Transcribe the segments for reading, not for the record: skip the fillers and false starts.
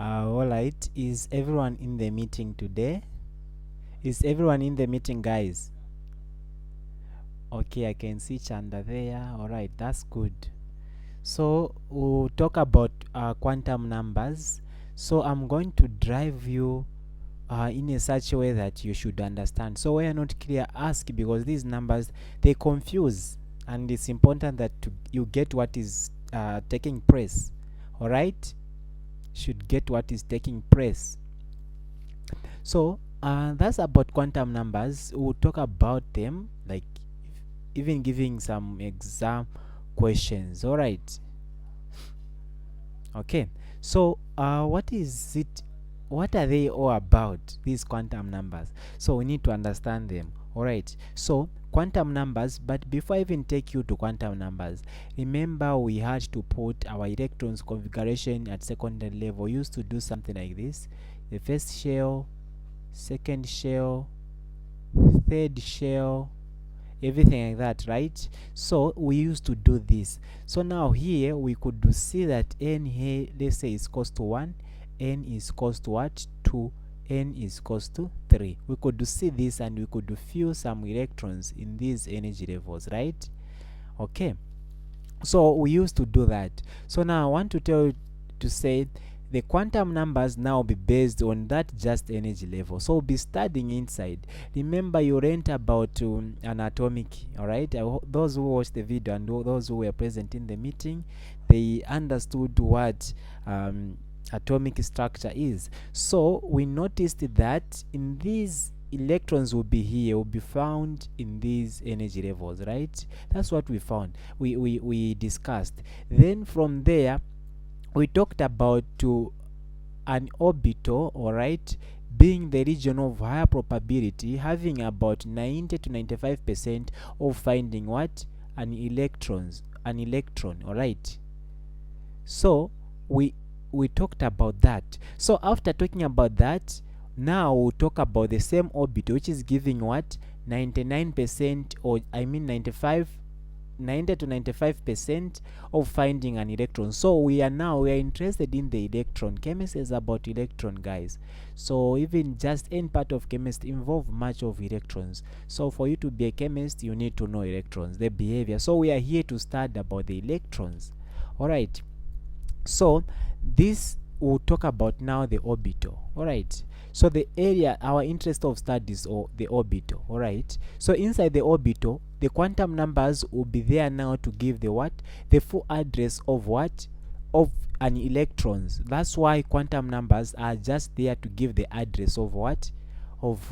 All right. Is everyone in the meeting today? Is everyone in the meeting, guys? Okay, I can see Chanda there. All right, that's good. So we'll talk about quantum numbers. So I'm going to drive you in a such a way that you should understand. So when you're not clear, ask, because these numbers, they confuse, and it's important that you get what is taking place. All right, should get what is taking place. So that's about quantum numbers. We'll talk about them, like even giving some exam questions. All right. Okay. So what is it? What are they all about, these quantum numbers? So we need to understand them. All right. So quantum numbers, but before I even take you to quantum numbers, remember we had to put our electrons configuration at secondary level. We used to do something like this: the first shell, second shell, third shell, everything like that, right? So we used to do this. So now here we could see that n here, let's say, is equals to 1, n is equals to what? 2, n is equals to 3. We could see this, and we could feel some electrons in these energy levels, right? Okay, so we used to do that. So now I want to tell you to say the quantum numbers now be based on that just energy level. So we'll be studying inside. Remember, you learned about an atomic. All right, those who watched the video and those who were present in the meeting, they understood what atomic structure is. So we noticed that in these electrons will be here, will be found in these energy levels, right? That's what we found, we discussed. Then from there we talked about an orbital, all right, being the region of higher probability, having about 90 to 95% of finding what? An electron, all right. So we talked about that. So after talking about that, now we'll talk about the same orbital, which is giving what? 99%, or I mean 90 to 95% of finding an electron. So we are interested in the electron. Chemistry is about electron, guys. So even just any part of chemistry involve much of electrons. So for you to be a chemist, you need to know electrons, their behavior. So we are here to study about the electrons. All right. So this we'll talk about now the orbital. All right. So the area, our interest of studies, or the orbital. All right. So inside the orbital, the quantum numbers will be there now to give the what? The full address of what? Of an electrons. That's why quantum numbers are just there to give the address of what? Of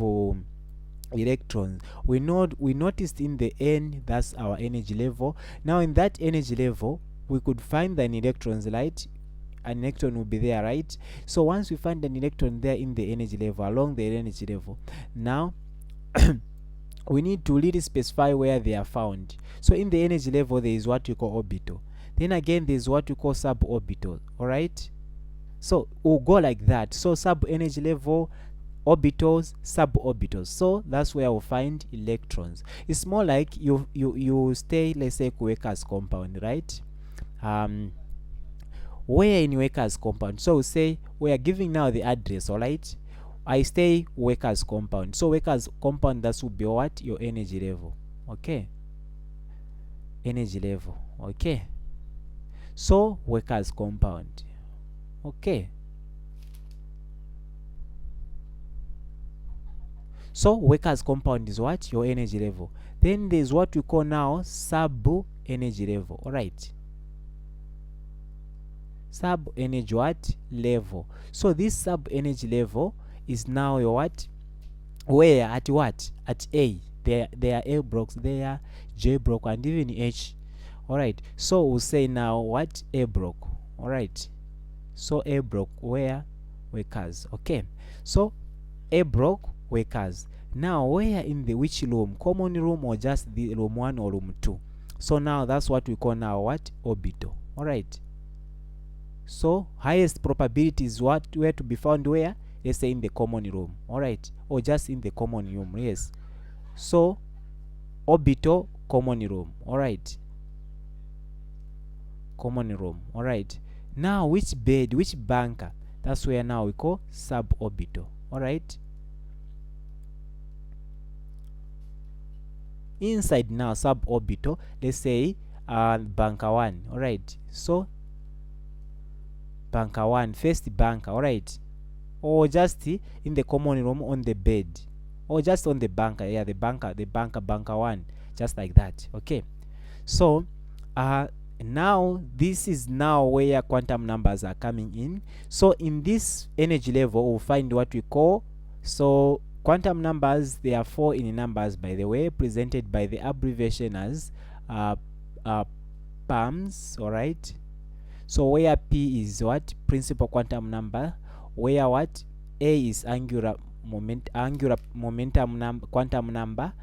electrons. We noticed in the n, that's our energy level. Now in that energy level, we could find an electrons, right? An electron will be there, right? So once we find an electron there in the energy level, along the energy level, now we need to really specify where they are found. So in the energy level, there is what we call orbital. Then again, there is what we call suborbital. All right. So we'll go like that. So sub energy level, orbitals, suborbitals. So that's where we'll find electrons. It's more like you stay, let's say, Kueka's compound, right? Where in Kueka's compound? So we say we are giving now the address. All right. I stay Kueka's compound. So Kueka's compound, that will be what? Your energy level. Okay. Energy level. Okay. So Kueka's compound. Okay. So Kueka's compound is what? Your energy level. Then there's what we call now sub energy level. All right. Sub energy what? Level. So this sub energy level is now your what? Where? At what? At A. There are A blocks there, J block, and even H. All right. So we'll say now what? A block. All right. So A block where? Kueka's. Okay. So A block Kueka's. Now where in the which room? Common room, or just the room 1 or room 2? So now that's what we call now what? Orbital. All right. So highest probability is what? Where to be found where? Let's say in the common room. All right. Or just in the common room. Yes. So orbital, common room. All right. Common room. All right. Now which bed, which bunker? That's where now we call suborbital. All right. Inside now suborbital, let's say bunker 1. All right. So bunker 1, first bunker. All right. Or just in the common room on the bed, or just on the bunker. Yeah, the bunker 1, just like that. Okay. So now this is now where quantum numbers are coming in. So in this energy level we'll find what we call, so quantum numbers, they are 4 in numbers, by the way, presented by the abbreviation as PAMS. All right. So where P is what? Principal quantum number. Where what? A is angular momentum number, quantum number.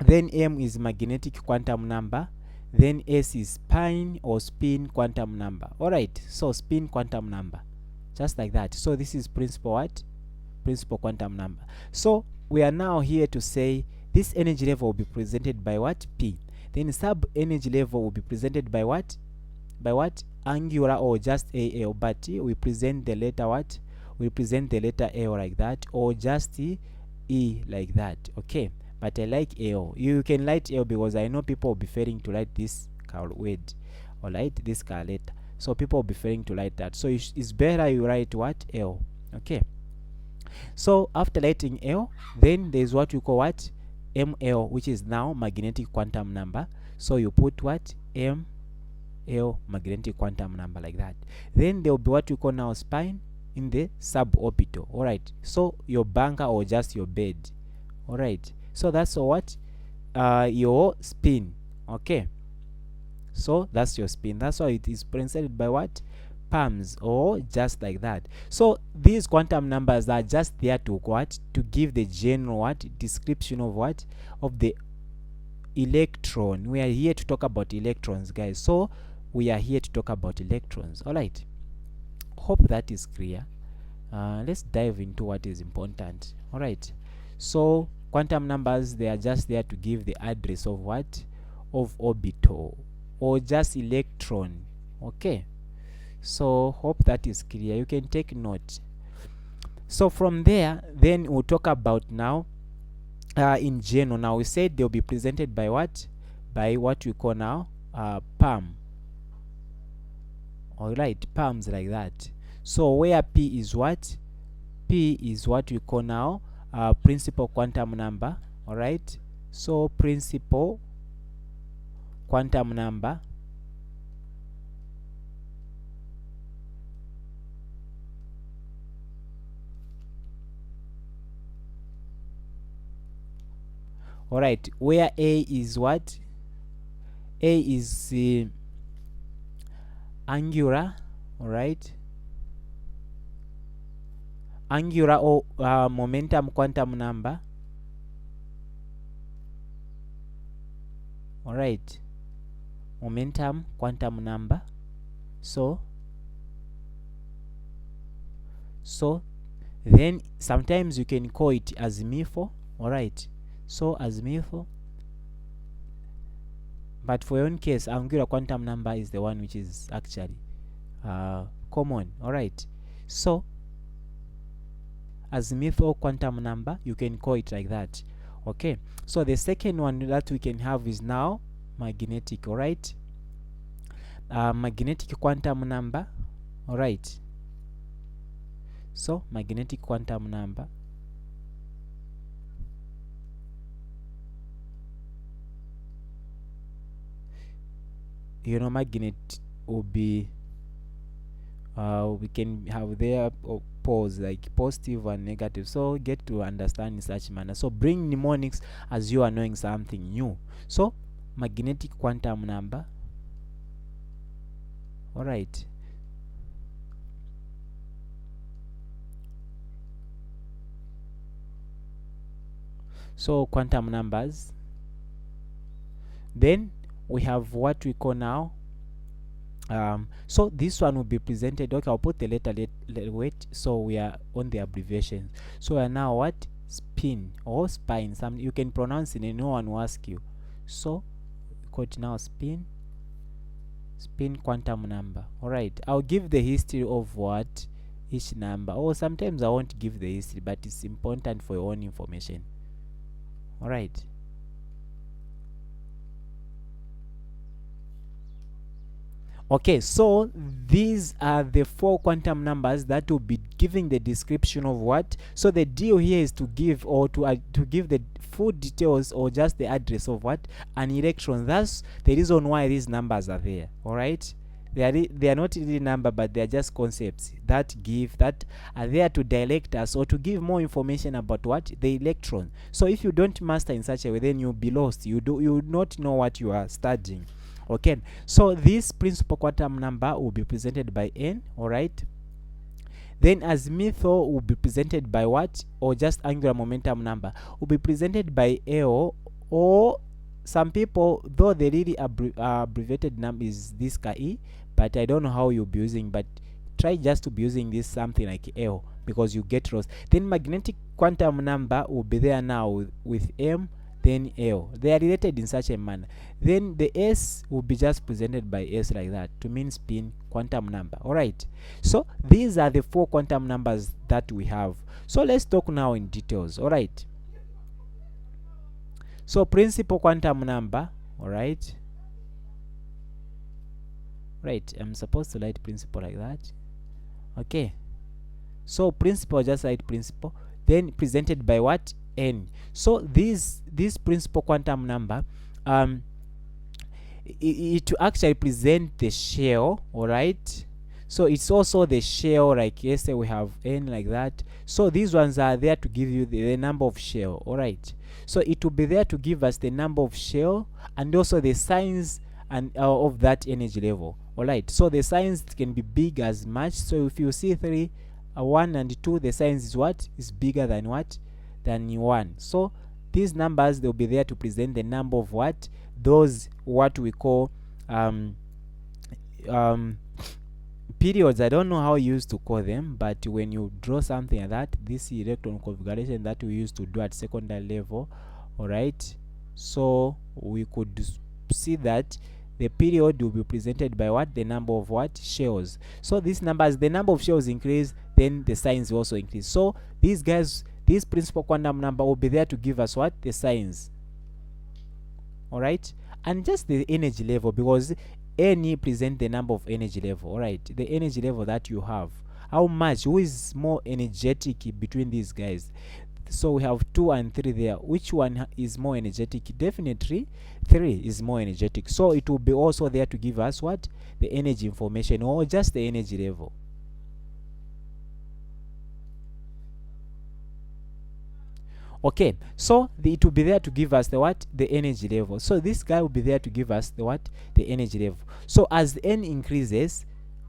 Then M is magnetic quantum number. Then S is spin or spin quantum number. All right. So spin quantum number, just like that. So this is principal what? Principal quantum number. So we are now here to say this energy level will be presented by what? P. Then sub energy level will be presented by what? By what? Angular or just AL, but we present the letter what? We present the letter L like that, or just E like that. Okay. But I like L. You can write L because I know people will be failing to write this word, or write this letter. So people will be failing to write that. So it's better you write what? L. Okay. So after writing L, then there's what you call what? ML, which is now magnetic quantum number. So you put what? ML, magnetic quantum number, like that. Then there will be what you call now spin in the suborbital. All right. So your bunker or just your bed. All right. So that's what? Your spin. Okay. So that's your spin. That's why it is presented by what? PAMS, or just like that. So these quantum numbers are just there to what? To give the general what? Description of what? Of the electron. We are here to talk about electrons, guys. So we are here to talk about electrons. All right. Hope that is clear. Let's dive into what is important. All right. So quantum numbers, they are just there to give the address of what? Of orbital, or just electron. Okay. So hope that is clear. You can take note. So from there, then we'll talk about now in general. Now we said they'll be presented by what? By what we call now PAM. All right, PAMs, like that. So where P is what? P is what we call now principal quantum number. All right. So principal quantum number. All right. Where A is what? A is angular. All right. Angular or momentum quantum number. All right. Momentum quantum number. So then sometimes you can call it as MIFO. All right. So as MIFO. But for your own case, angular quantum number is the one which is actually common. All right. So azimuthal quantum number, you can call it like that. Okay. So the second one that we can have is now magnetic. All right. Magnetic quantum number. All right. So magnetic quantum number. You know, magnet will be we can have their poles like positive and negative, so get to understand in such manner. So bring mnemonics as you are knowing something new. So magnetic quantum number. All right. So quantum numbers. Then we have what we call now so this one will be presented. Okay, I'll put the letter wait, so we are on the abbreviation. So we are now what? Spin or spine. Some you can pronounce it and no one will ask you. So we call it now spin quantum number. All right, I'll give the history of what each number, or sometimes I won't give the history, but it's important for your own information. All right. Okay, so these are the 4 quantum numbers that will be giving the description of what. So the deal here is to give, or to give the full details, or just the address of what, an electron. That's the reason why these numbers are there. All right, they are not really number, but they are just concepts that are there to direct us, or to give more information about what, the electron. So if you don't master in such a way, then you'll be lost. You would not know what you are studying. Okay, so this principal quantum number will be presented by n. All right, then azimuthal will be presented by what, or just angular momentum number will be presented by L, or some people, though the really abbreviated number is this E, but I don't know how you'll be using, but try just to be using this something like L, because you get lost. Then magnetic quantum number will be there now with M, then L. They are related in such a manner. Then the S will be just presented by S like that, to mean spin quantum number. All right, so these are the 4 quantum numbers that we have. So let's talk now in details. All right, so principal quantum number. All right, I'm supposed to write principal like that. Okay, so principal, just write principal, then presented by what, n. So this principal quantum number, it to actually present the shell. All right, so it's also the shell, like yesterday we have n like that. So these ones are there to give you the number of shell. All right, so it will be there to give us the number of shell, and also the signs and of that energy level. All right, so the signs can be big as much. So if you see 3, 1 and 2, the signs is what, is bigger than what, than 1. So these numbers, they'll be there to present the number of what, those what we call periods. I don't know how you used to call them, but when you draw something like that, this electron configuration that we used to do at secondary level. All right, so we could see that the period will be presented by what, the number of what, shells. So these numbers, the number of shells increase, then the signs will also increase. So these guys, this principal quantum number will be there to give us what, the signs. All right, and just the energy level, because any present the number of energy level. All right, the energy level that you have, how much, who is more energetic between these guys. So we have 2 and 3 there. Which one is more energetic? Definitely 3 is more energetic. So it will be also there to give us what, the energy information, or just the energy level. Okay, so it will be there to give us the what, the energy level. So this guy will be there to give us the what, the energy level. So as n increases,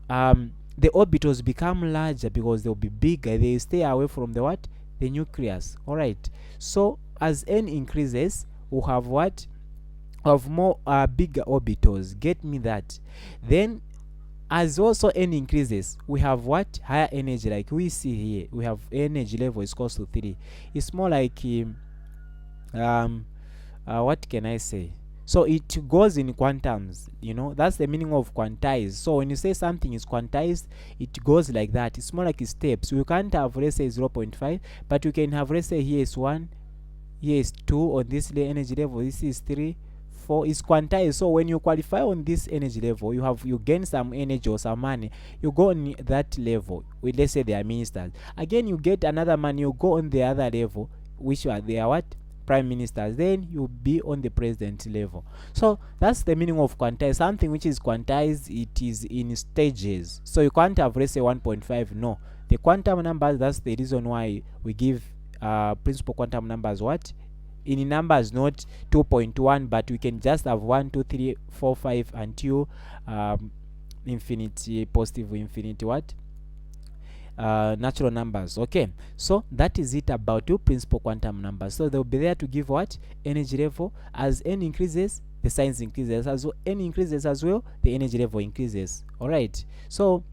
the orbitals become larger, because they'll be bigger. They stay away from the what, the nucleus. All right, so as n increases, we'll have what, of more bigger orbitals. Get me that? Then as also n increases, we have what, higher energy, like we see here. We have energy level is equals to 3. It's more like what can I say? So it goes in quantums, you know, that's the meaning of quantized. So when you say something is quantized, it goes like that. It's more like steps. You can't have, let's say, 0.5, but you can have, let's say, here is 1, here is 2 on this energy level, this is 3, 4, is quantized. So when you qualify on this energy level, you gain some energy or some money, you go on that level with, let's say, they are ministers. Again, you get another money, you go on the other level, which are, they are what, prime ministers. Then you'll be on the president level. So that's the meaning of quantized. Something which is quantized, it is in stages. So you can't have, let's say, 1.5. No, the quantum numbers, that's the reason why we give principal quantum numbers what, in numbers, not 2.1, but we can just have 1, 2, 3, 4, 5 until infinity, positive infinity what, natural numbers. Okay, so that is it about your principal quantum numbers. So they'll be there to give what, energy level. As n increases, the signs increases. As n increases as well, the energy level increases. All right, so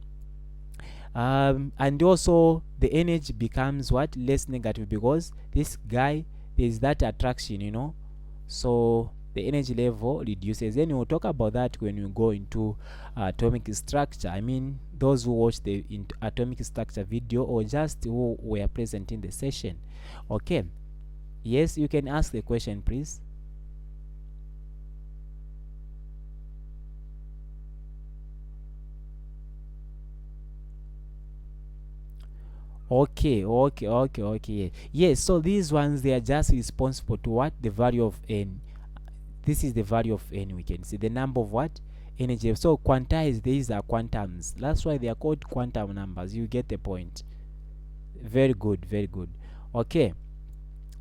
and also the energy becomes what, less negative, because this guy, there is that attraction, you know. So the energy level reduces. Then we'll talk about that when we go into atomic structure. I mean, those who watch the atomic structure video or just who were present in the session. Okay, yes, you can ask the question, please. Okay. Yes, so these ones, they are just responsible to what? The value of n. This is the value of n. We can see the number of what? Energy. So quantized, these are quantums. That's why they are called quantum numbers. You get the point. Very good, very good. Okay,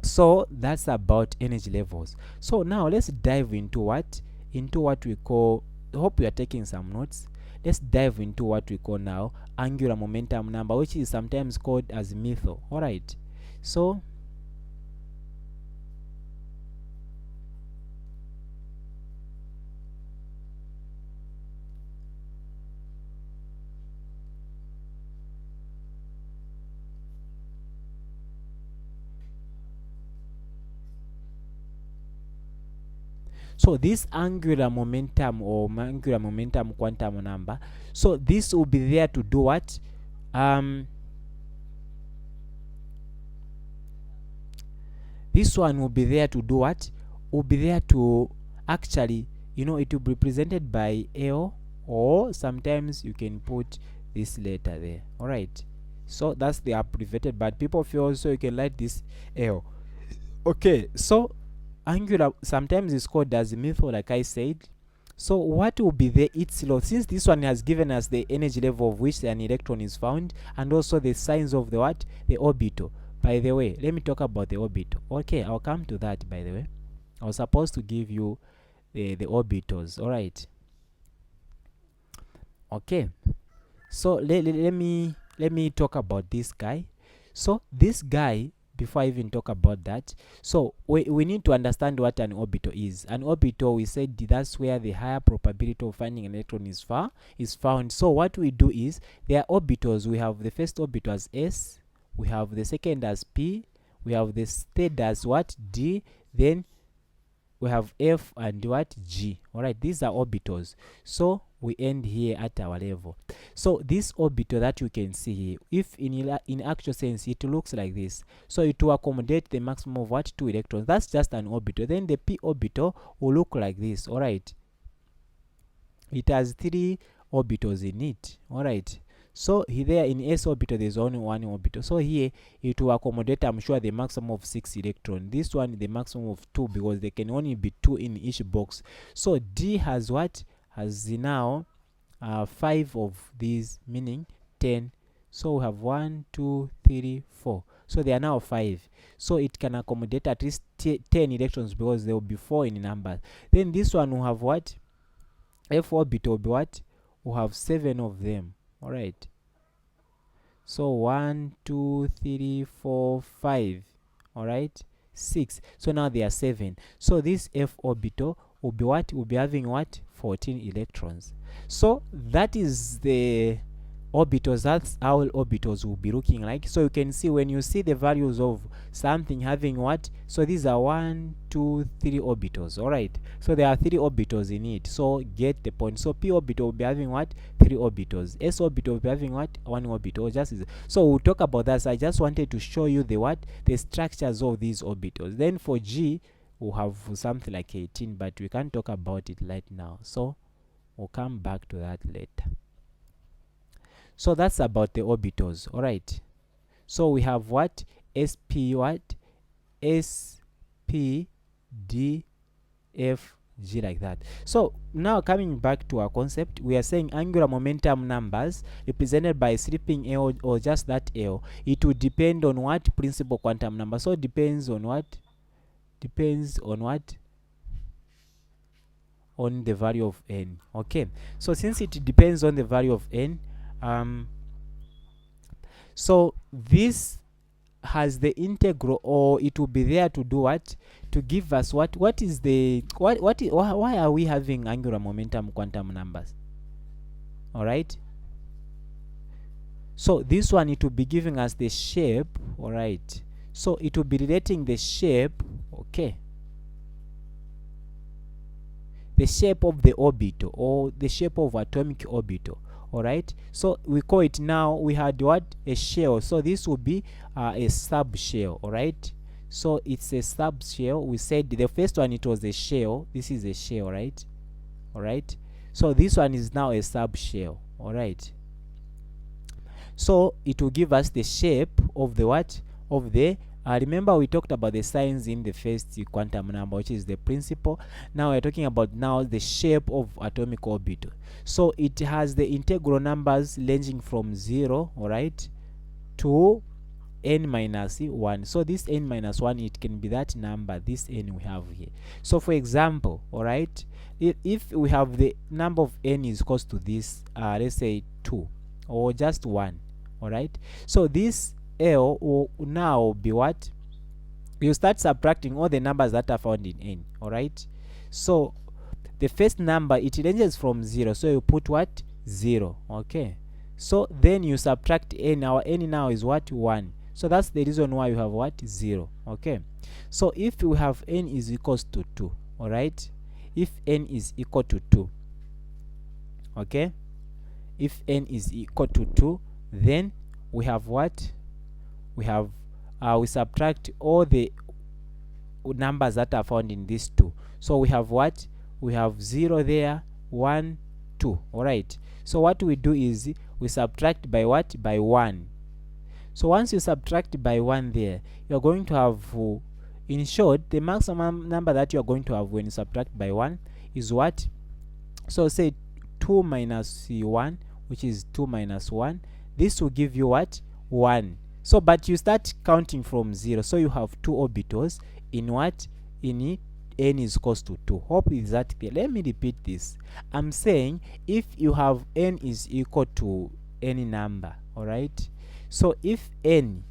so that's about energy levels. So now let's dive into what? Into what we call, hope you are taking some notes. Let's dive into what we call now angular momentum number, which is sometimes called as methyl. All right, so this angular momentum or angular momentum quantum number, so this will be there to do what? This one will be there to do what? Will be there to actually, it will be represented by L, or sometimes you can put this letter there. All right, so that's the abbreviated, but people feel so you can write this L. Okay, so angular sometimes is called as methyl, like I said. So what will be the its law? Since this one has given us the energy level of which an electron is found, and also the signs of the what? The orbital. By the way, let me talk about the orbital. Okay, I'll come to that. By the way, I was supposed to give you the orbitals. All right. Okay, so let me talk about this guy. So this guy, before I even talk about that, so we need to understand what an orbital is. An orbital, we said that's where the higher probability of finding an electron is found. So what we do is, there are orbitals. We have the first orbital as S, we have the second as P, we have the third as what? D, then we have F and what? G. All right, these are orbitals. So we end here at our level. So this orbital that you can see here, if in actual sense it looks like this, so it will accommodate the maximum of what? 2 electrons. That's just an orbital. Then the P orbital will look like this. All right, it has 3 orbitals in it. All right, so here in S orbital there's only 1 orbital. So here it will accommodate, I'm sure, the maximum of 6 electrons. This one the maximum of 2, because there can only be 2 in each box. So D has what? Has now 5 of these, meaning 10. So we have 1, 2, 3, 4. So they are now 5. So it can accommodate at least 10 electrons, because there will be 4 in number. Then this one will have what? F orbital will be what? We'll have 7 of them. All right, so 1, 2, 3, 4, 5. All right, 6. So now there are 7. So this F orbital will be what? Will be having what? 14 electrons. So that is the orbitals. That's how orbitals will be looking like. So you can see, when you see the values of something having what? So these are 1, 2, 3 orbitals. All right, so there are 3 orbitals in it. So get the point. So P orbital will be having what? 3 orbitals. S orbital will be having what? 1 orbital. So we'll talk about that. So I just wanted to show you the what? The structures of these orbitals. Then for G, we'll have something like 18, but we can't talk about it right now. So we'll come back to that later. So that's about the orbitals. All right, so we have what? SP what? SP, D, F, G, like that. So now coming back to our concept, we are saying angular momentum numbers represented by sleeping L, or just that L. It will depend on what? Principal quantum number. So it depends on what? Depends on what? On the value of n. Okay, so since it depends on the value of n, so this has the integral, or it will be there to do what? To give us what? What is the why are we having angular momentum quantum numbers? All right, so this one, it will be giving us the shape. All right, so it will be relating the shape. Okay, the shape of the orbital, or the shape of atomic orbital. All right, so we call it, now we had what, a shell, so this will be a subshell. All right, so it's a subshell. We said the first one, it was a shell, this is a shell, right? All right, so this one is now a subshell. All right, so it will give us the shape of the what, of the remember we talked about the signs in the first quantum number, which is the principal. Now we're talking about now the shape of atomic orbital. So it has the integral numbers ranging from 0, all right, to n minus 1. So this n minus 1, it can be that number, this n we have here. So for example, all right, if we have the number of n is equals to this, let's say 2 or just 1, all right, so this L will now be what, you start subtracting all the numbers that are found in n. All right, so the first number, it ranges from 0, so you put what, 0. Okay, so then you subtract n. Our n now is what, 1, so that's the reason why you have what, 0. Okay, so if we have n is equals to 2, all right, if n is equal to 2, okay, if n is equal to 2, then we have what, we have we subtract all the numbers that are found in these 2. So we have what, we have 0 there, 1, 2. All right, so what we do is we subtract by what, by 1. So once you subtract by 1 there, you're going to have in short, the maximum number that you're going to have when you subtract by 1 is what, so say 2 minus 1, which is 2 minus 1, this will give you what, 1. So but you start counting from 0, so you have 2 orbitals in what, in n is equals to 2. Hope is that clear. Let me repeat this. I'm saying if you have n is equal to any number, all right, so if n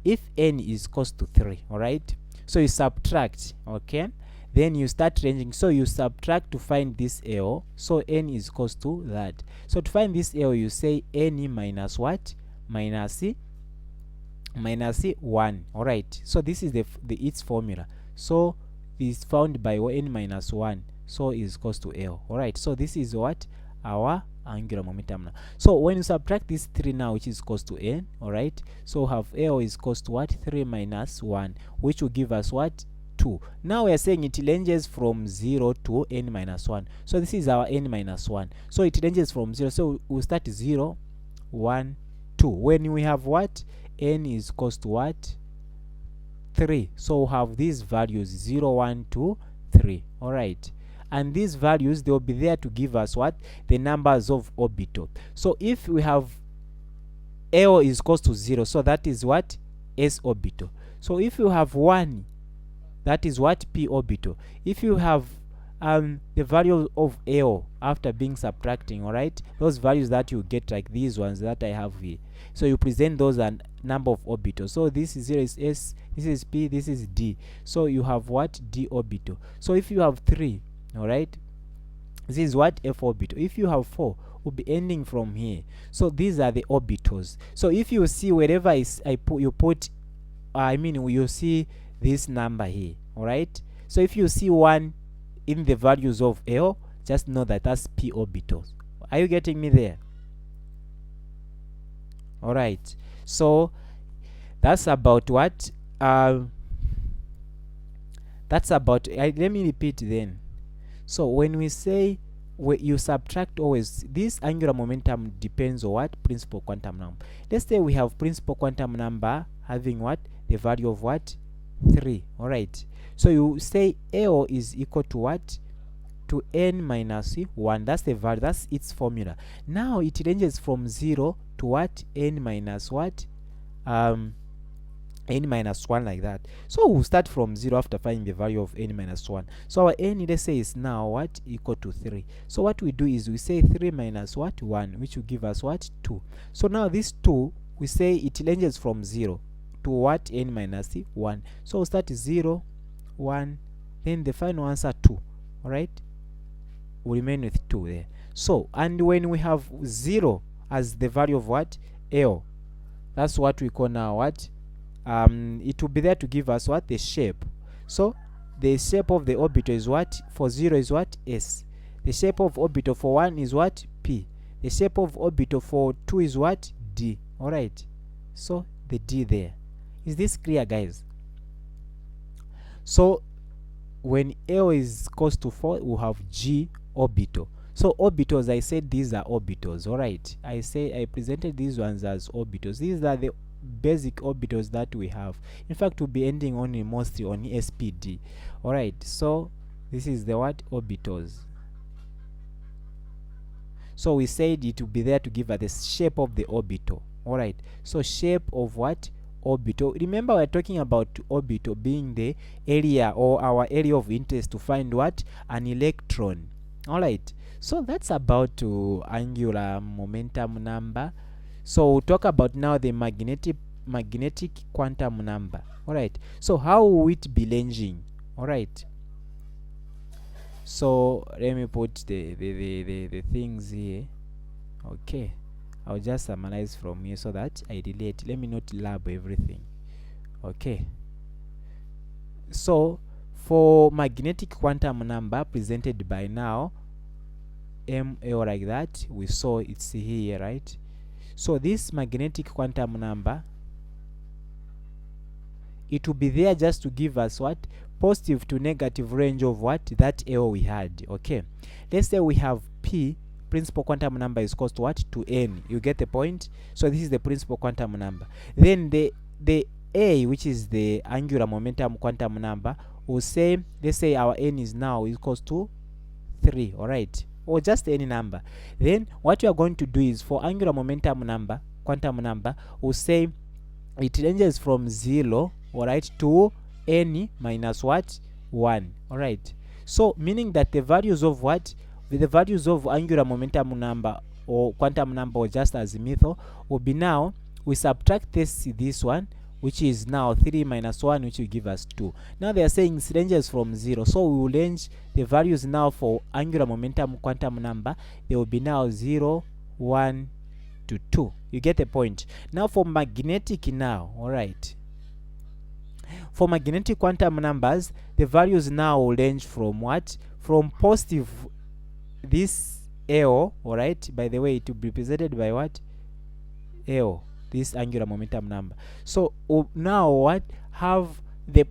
is equals to 3, all right, so you subtract, okay, then you start ranging, so you subtract to find this L, so n is equals to that. So to find this L, you say n minus what, minus 1. All right, so this is the its formula, so is found by n minus 1, so is equals to L. All right, so this is what, our angular momentum now. So when you subtract this 3 now, which is equals to n, all right, so we have L is equals to what, 3 minus 1, which will give us what, 2. Now we are saying it ranges from 0 to n minus 1, so this is our n minus 1, so it ranges from 0, so we'll start 0, 1, 2. When we have what, n is equals to what, 3, so we'll have these values 0, 1, 2, 3. All right, and these values, they will be there to give us what, the numbers of orbital. So if we have L is equals to 0, so that is what, s orbital. So if you have 1, that is what, p orbital. If you have the value of L after being subtracting, all right, those values that you get, like these ones that I have here, so you present those and number of orbitals. So this is 0 is s, this is p, this is d, so you have what, d orbital. So if you have 3, all right, this is what, f orbital. If you have 4, will be ending from here. So these are the orbitals. So if you see wherever you put you see this number here, all right, so if you see 1 in the values of L, just know that that's p orbitals. Are you getting me there? All right, so that's about what, that's about, let me repeat then. So when we say you subtract, always this angular momentum depends on what, principal quantum number. Let's say we have principal quantum number having what, the value of what, 3. All right, so you say L is equal to what, to n minus 1. That's the value, that's its formula. Now it ranges from 0 to what, n minus what, n minus 1, like that. So we'll start from 0 after finding the value of n minus 1. So our n, let's say, is now what, equal to 3. So what we do is we say 3 minus what, 1, which will give us what, 2. So now this 2, we say it ranges from 0 to what, n minus 1. So we'll start 0, 1, then the final answer 2. All right, we remain with 2 there. So, and when we have 0 as the value of what, L, that's what we call now what, it will be there to give us what, the shape. So the shape of the orbital is what, for 0 is what, s. The shape of orbital for 1 is what? P. The shape of orbital for 2 is what? D. Alright, so the D there. Is this clear, guys? So when L is close to 4, we'll have G orbital. So orbitals, I said these are orbitals. Alright, I presented these ones as orbitals. These are the basic orbitals that we have. In fact, we'll be ending only mostly on SPD. Alright, so this is the what? Orbitals. So we said it will be there to give us the shape of the orbital. Alright, so shape of what? Orbital. Remember, we're talking about orbital being the area or our area of interest to find what? An electron. Alright, so that's about angular momentum number. So we'll talk about now the magnetic quantum number. Alright, so how will it be ranging? Alright, so let me put the things here. Okay, I'll just summarize from here so that I relate. Let me not lab everything. Okay, so for magnetic quantum number presented by now ML like that, we saw it's here, right? So this magnetic quantum number, it will be there just to give us what? Positive to negative range of what? That L we had. Okay, let's say we have P, principal quantum number is equal to what? To N. You get the point? So this is the principal quantum number. Then the A, which is the angular momentum quantum number, will say, let's say our N is now equals to 3, alright, or just any number. Then what we are going to do is for angular momentum number, quantum number, we'll say it ranges from 0, alright, to N minus what? 1. Alright, so meaning that the values of what? The values of angular momentum number or quantum number, or just azimuthal, will be now, we subtract this one, which is now 3 minus 1, which will give us 2. Now they are saying it ranges from 0, so we will range the values now for angular momentum quantum number. They will be now 0, 1 to 2. You get the point? Now for magnetic now, alright, for magnetic quantum numbers, the values now will range from what? From positive, this L, alright, by the way, it will be represented by what? L, this angular momentum number. So now what? Have the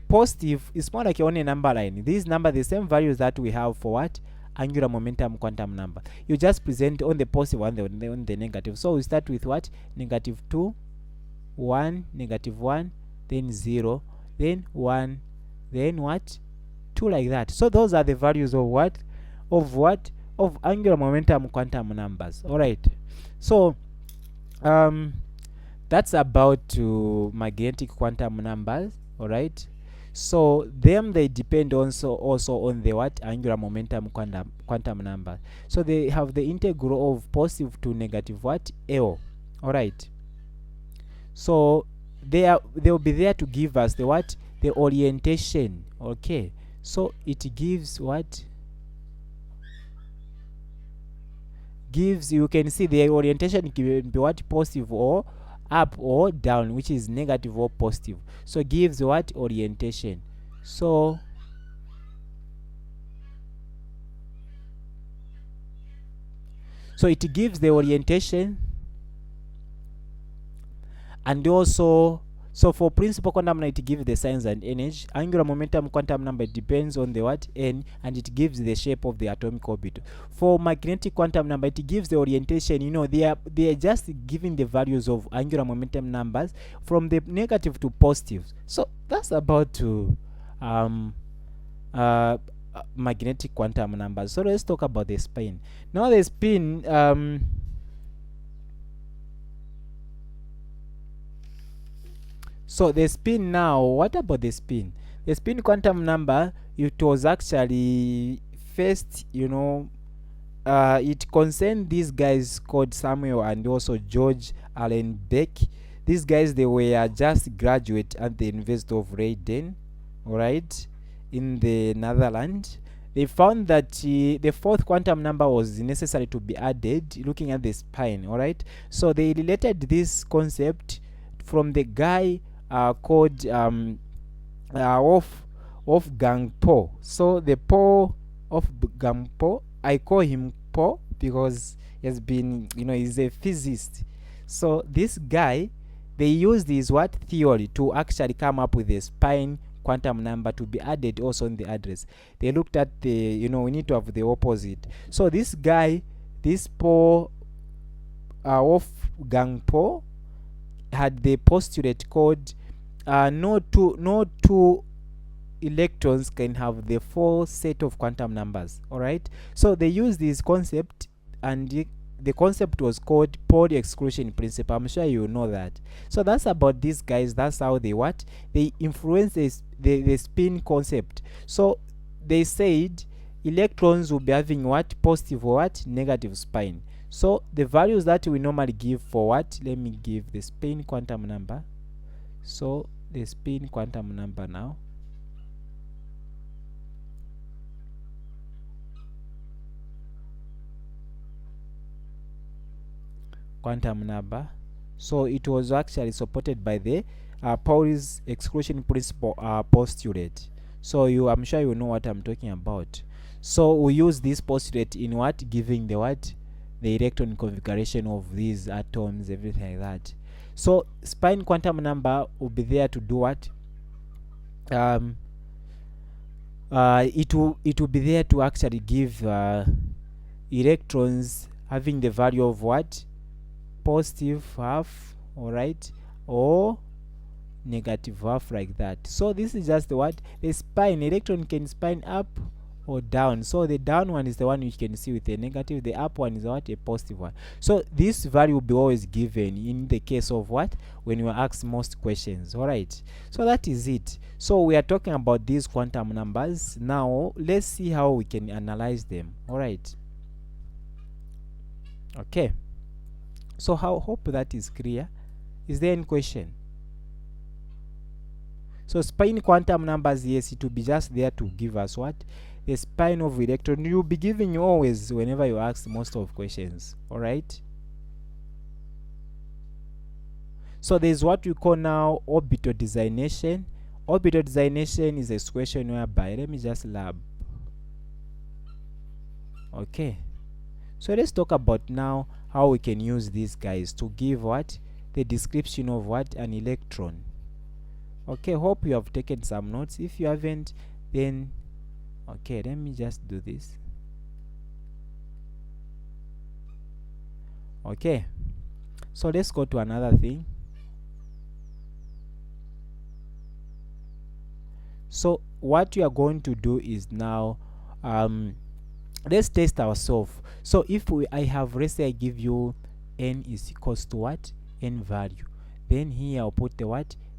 positive is more like only a number line. These number, the same values that we have for what? Angular momentum quantum number. You just present on the positive and on the negative. So we start with what? Negative 2, 1, negative 1, then 0, then 1, then what? 2, like that. So those are the values of what? Of angular momentum quantum numbers. Alright, so that's about magnetic quantum numbers. Alright, so they depend also on the what? Angular momentum quantum number. So they have the integral of positive to negative what? L. Alright, so they'll be there to give us the what? The orientation. Okay, so it gives what? Gives, you can see the orientation can be what? Positive or up or down, which is negative or positive. So gives what? Orientation. So it gives the orientation. And also, so for principal quantum number, it gives the signs and energy. Angular momentum quantum number depends on the what? N, and it gives the shape of the atomic orbit. For magnetic quantum number, it gives the orientation. You know, they are just giving the values of angular momentum numbers from the negative to positive. So that's about magnetic quantum numbers. So let's talk about the spin. Now the spin, so the spin now, what about the spin? The spin quantum number, it was actually first, you know, it concerned these guys called Samuel and also George Allen Beck. These guys, they were just graduate at the University of Leiden, alright, in the Netherlands. They found that the fourth quantum number was necessary to be added, looking at the spin, alright. So they related this concept from the guy called Wolfgang Paul. So the Paul of Wolfgang Paul, I call him Paul because he has been, he's a physicist. So this guy, they used his what theory to actually come up with a spine quantum number to be added also in the address. They looked at the, we need to have the opposite. So this guy, this Paul, Wolfgang Paul, had the postulate called no two electrons can have the full set of quantum numbers. All right, so they used this concept, and the concept was called Pauli exclusion principle. I'm sure you know that. So that's about these guys. That's how they influence the spin concept. So they said electrons will be having what positive or what negative spin. So the values that we normally give for what, let me give the spin quantum number. So the spin quantum number now, quantum number. So it was actually supported by the Pauli's exclusion principle postulate. So I'm sure you know what I'm talking about. So we use this postulate in what, giving the electron configuration of these atoms, everything like that. So spine quantum number will be there to do what? It will be there to actually give electrons having the value of what? Positive half, all right, or negative half, like that. So this is just the spine. Electron can spin up or down. So the down one is the one which you can see with a negative, the up one is a positive one. So this value will be always given in the case of when you are asked most questions. All right, so that is it. So we are talking about these quantum numbers. Now let's see how we can analyze them. All right, okay. So hope that is clear. Is there any question? So spin quantum numbers, yes, it will be just there to give us what? The spin of electron. You'll be giving you always whenever you ask most of questions. Alright. So there's what we call now orbital designation. Orbital designation is a question whereby, let me just lab. Okay. So let's talk about now how we can use these guys to give the description of an electron. Okay, hope you have taken some notes. If you haven't, then okay, let me just do this. Okay, so let's go to another thing. So what we are going to do is now let's test ourselves. So if I have, let's say I give you n is equals to what? N value. Then here I'll put the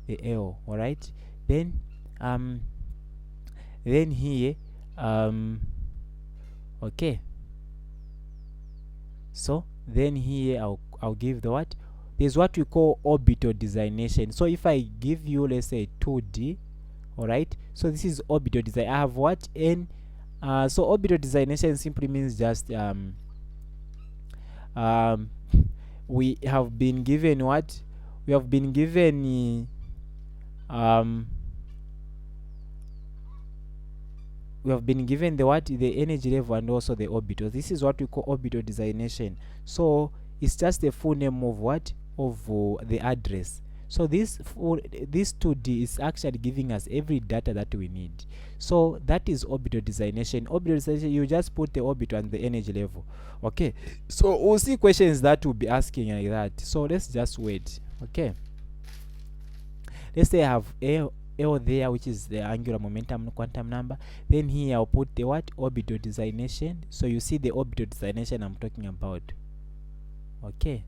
the L. All right. Then here okay. So then here I'll give the there's what we call orbital designation. So if I give you, let's say 2D, all right. So this is orbital design. I have n. So orbital designation simply means just we have been given we have been given we have been given the energy level and also the orbital. This is what we call orbital designation. So it's just the full name of the address. So this 2D is actually giving us every data that we need. So that is orbital designation. Orbital designation, you just put the orbital and the energy level. Okay, so we'll see questions that will be asking like that. So let's just wait. Okay, let's say I have L there, which is the angular momentum quantum number. Then here I'll put the orbital designation. So you see the orbital designation I'm talking about. Okay,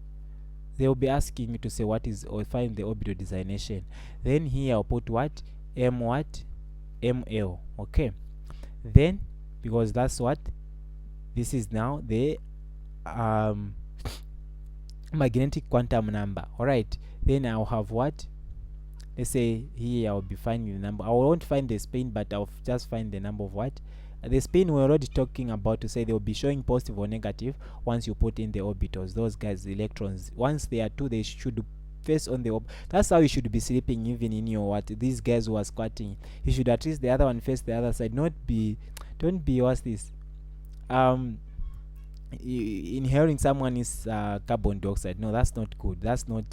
they will be asking me to say or find the orbital designation. Then here I'll put ML. Okay, then because that's this is now the magnetic quantum number. All right, then I'll have let's say here I'll be finding the number. I won't find the spin, but I'll just find the number of the spin we're already talking about, to say they'll be showing positive or negative once you put in the orbitals. Those guys, the electrons, once they are 2, they should face on the that's how you should be sleeping, even in your these guys who are squatting. You should at least the other one face the other side, don't be what's this inhaling someone is carbon dioxide. No, that's not good. That's not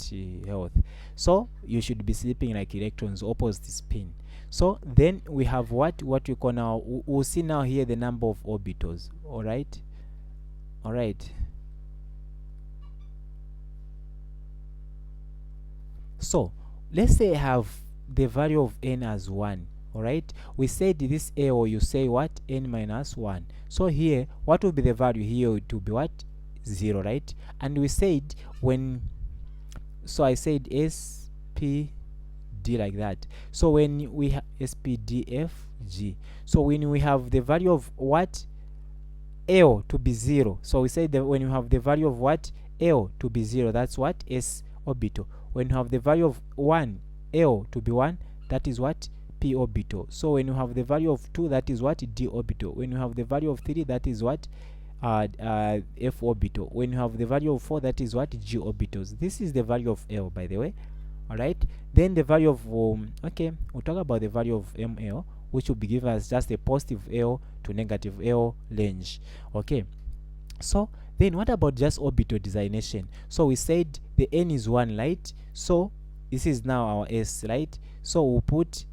health. So you should be sleeping like electrons, opposite spin. So then we have what we call now, we'll see now here the number of orbitals. All right. So let's say I have the value of n as 1. All right, we said this a, or you say what, n minus 1. So here what will be the value here? It will be what, 0, right? And we said when, so I said S P D like that. So when we have S P D F G, so when we have the value of what, L to be 0, so we say that when you have the value of what, L to be 0, that's what, S orbital. When you have the value of 1, L to be 1, that is what, P orbital. So when you have the value of 2, that is what, D orbital. When you have the value of 3, that is what, F orbital. When you have the value of 4, that is what, G orbitals. This is the value of L, by the way. All right, then the value of okay, we'll talk about the value of ML, which will be given as just a positive L to negative L range. Okay, so then what about just orbital designation? So we said the n is 1, right? So this is now our S, right? So we'll put,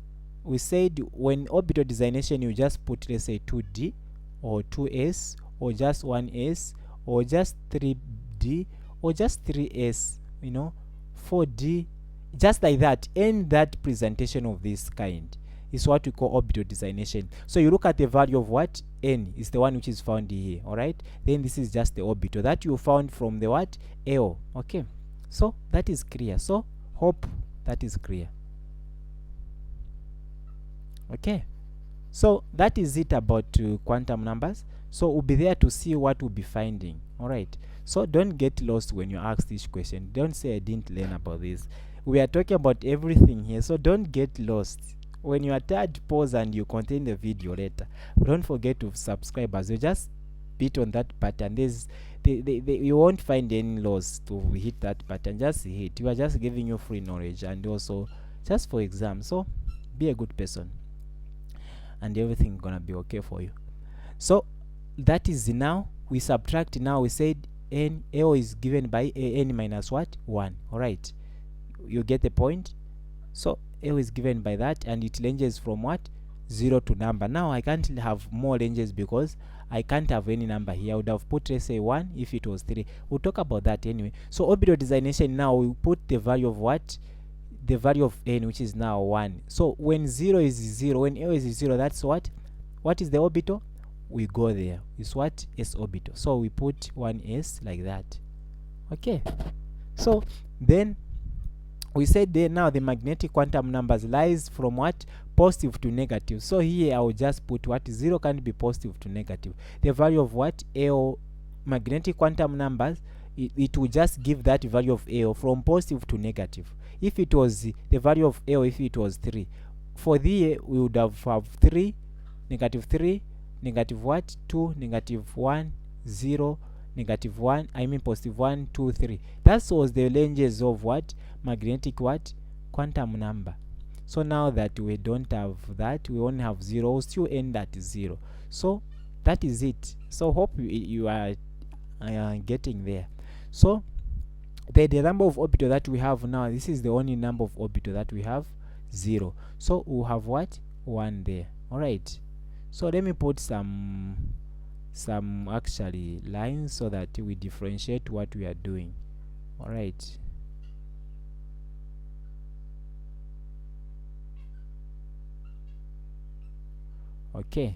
we said when orbital designation, you just put, let's say 2D or 2S or just 1S or just 3D or just 3S, 4D, just like that. And that presentation of this kind is what we call orbital designation. So you look at the value of what, n is the one which is found here. All right, then this is just the orbital that you found from the what, L. Okay, so that is clear. So hope that is clear. Okay, so that is it about quantum numbers. So we'll be there to see what we'll be finding. All right, so don't get lost when you ask this question. Don't say I didn't learn about this. We are talking about everything here, so don't get lost. When you are tired, pause and you continue the video later. Don't forget to subscribe, as you just hit on that button. There's you won't find any loss to hit that button. Just hit. We are just giving you free knowledge, and also just for exam. So be a good person and everything gonna be okay for you. So that is, now we subtract. Now we said n, L is given by n minus what, 1. All right, you get the point. So L is given by that, and it ranges from what, 0 to number. Now I can't have more ranges because I can't have any number here. I would have put, let's say 1 if it was 3. We'll talk about that anyway. So orbital designation, now we put the value of what, the value of n, which is now 1. So when 0 is 0, when L is 0, that's what is the orbital? We go there. It's what, S orbital. So we put 1s like that. Okay, so then we said there, now the magnetic quantum numbers lies from what, positive to negative. So here I will just put what, 0 can't be positive to negative. The value of what, L, magnetic quantum numbers, it will just give that value of L from positive to negative. If it was the value of L, if it was 3, for the we would have 3, -3, negative what, 2, -1, 0, -1, I mean positive 1, 2, 3. That was the ranges of what, magnetic what, quantum number. So now that we don't have that, we only have 0, we'll still end at 0. So that is it. So hope you are getting there. So the number of orbital that we have now, this is the only number of orbital that we have, 0. So we'll have what, 1 there. All right, so let me put some actually lines so that we differentiate what we are doing. All right, okay,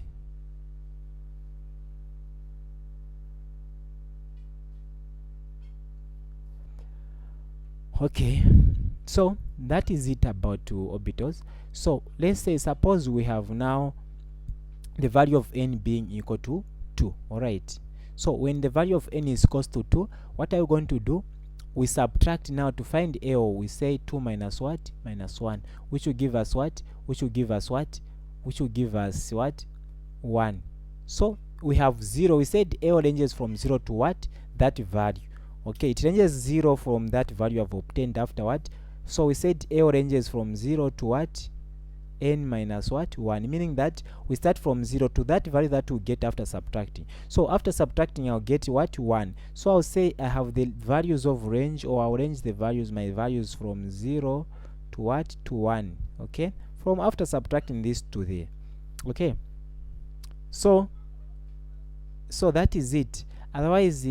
okay, so that is it about orbitals. So let's say, suppose we have now the value of n being equal to 2. All right, so when the value of n is equal to 2, what are you going to do? We subtract now to find L. We say 2 minus what, minus 1, which will give us what, which will give us what, which will give us what, 1. So we have 0. We said L ranges from 0 to what, that value. Okay, it ranges 0 from that value I've obtained afterward. So we said L ranges from 0 to what, n minus what 1, meaning that we start from 0 to that value that we get after subtracting. So after subtracting, I'll get what 1. So I'll say I have the values of range, or I'll range the values, my values from 0 to what to 1. Okay, from after subtracting this to there. Okay, so that is it. Otherwise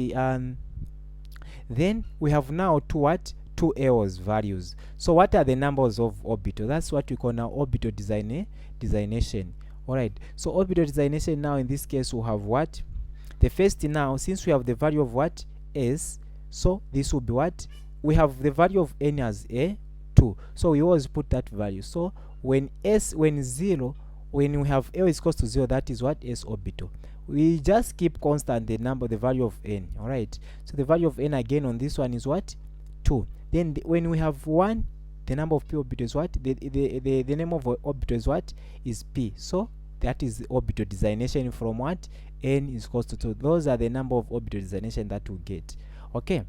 then we have now two errors values. So what are the numbers of orbital? That's what we call now orbital designation. All right, so orbital designation now in this case we have what the first. Now since we have the value of what s, so this will be what we have the value of n as a 2, so we always put that value. So when we have L is equals to 0, that is what s orbital. We just keep constant the value of n. All right, so the value of n again on this one is what 2. Then when we have 1, the number of p orbital is what the name of orbital is what is p. So that is the orbital designation from what n is equals to 2. Those are the number of orbital designation that we get. Okay,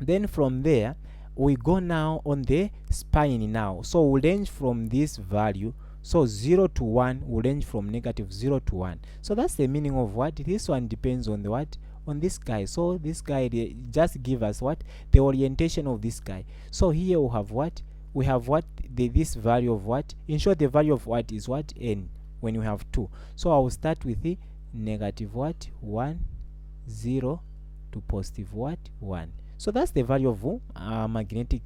then from there we go now on the spine now. So we'll range from this value. So 0 to 1 will range from negative 0 to 1. So that's the meaning of what this one depends on the what on this guy. So this guy just give us what the orientation of this guy. So here we have what this value of what, in short the value of what is what n when we have 2. So I will start with the negative what 1 0 to positive what 1. So that's the value of magnetic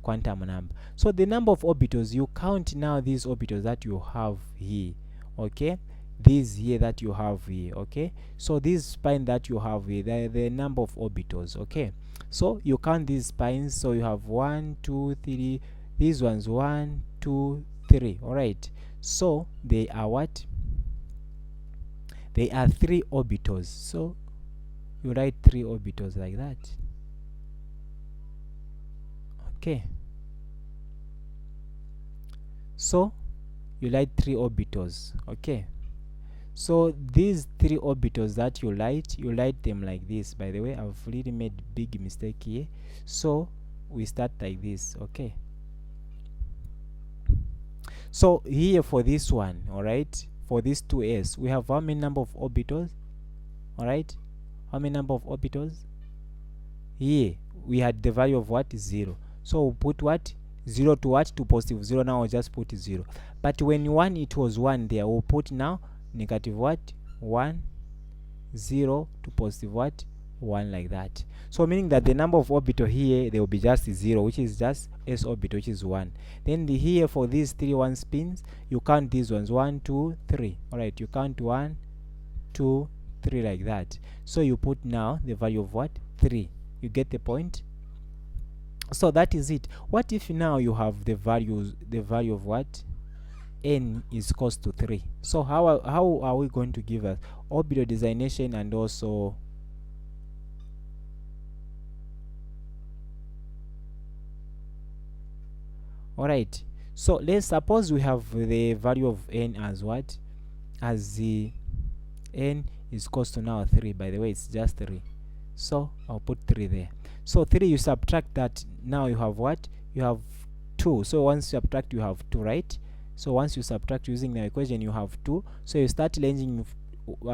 quantum number. So the number of orbitals, you count now these orbitals that you have here. Okay, these here that you have here. Okay, so this spine that you have here, the number of orbitals. Okay, so you count these spines. So you have 1 2 3, these ones 1 2 3. All right, so they are what they are 3 orbitals. So you write 3 orbitals like that. Okay, so you light 3 orbitals. Okay, so these 3 orbitals that you light them like this. By the way, I've really made big mistake here. So we start like this. Okay, so here for this one, all right, for this 2s, we have how many number of orbitals? All right, how many number of orbitals? Here we had the value of what is 0. So we'll put what 0 to what to positive 0. Now I'll just put 0. But when 1, it was 1 there, we'll put now negative what 1 0 to positive what 1, like that. So meaning that the number of orbital here, they will be just 0, which is just s orbital, which is 1. Then here for these 3 1 spins, you count these ones 1 2 3. All right, you count 1 2 3 like that. So you put now the value of what 3. You get the point? So that is it. What if now you have the value of what n is equals to 3? So how are we going to give us orbital designation and also all right, so let's suppose we have the value of n as what as the n is equals to now 3. By the way, it's just 3, so I'll put 3 there. So 3, you subtract that, now you have what you have 2. So once you subtract, you have 2, right? So once you subtract using the equation, you have 2. So you start ranging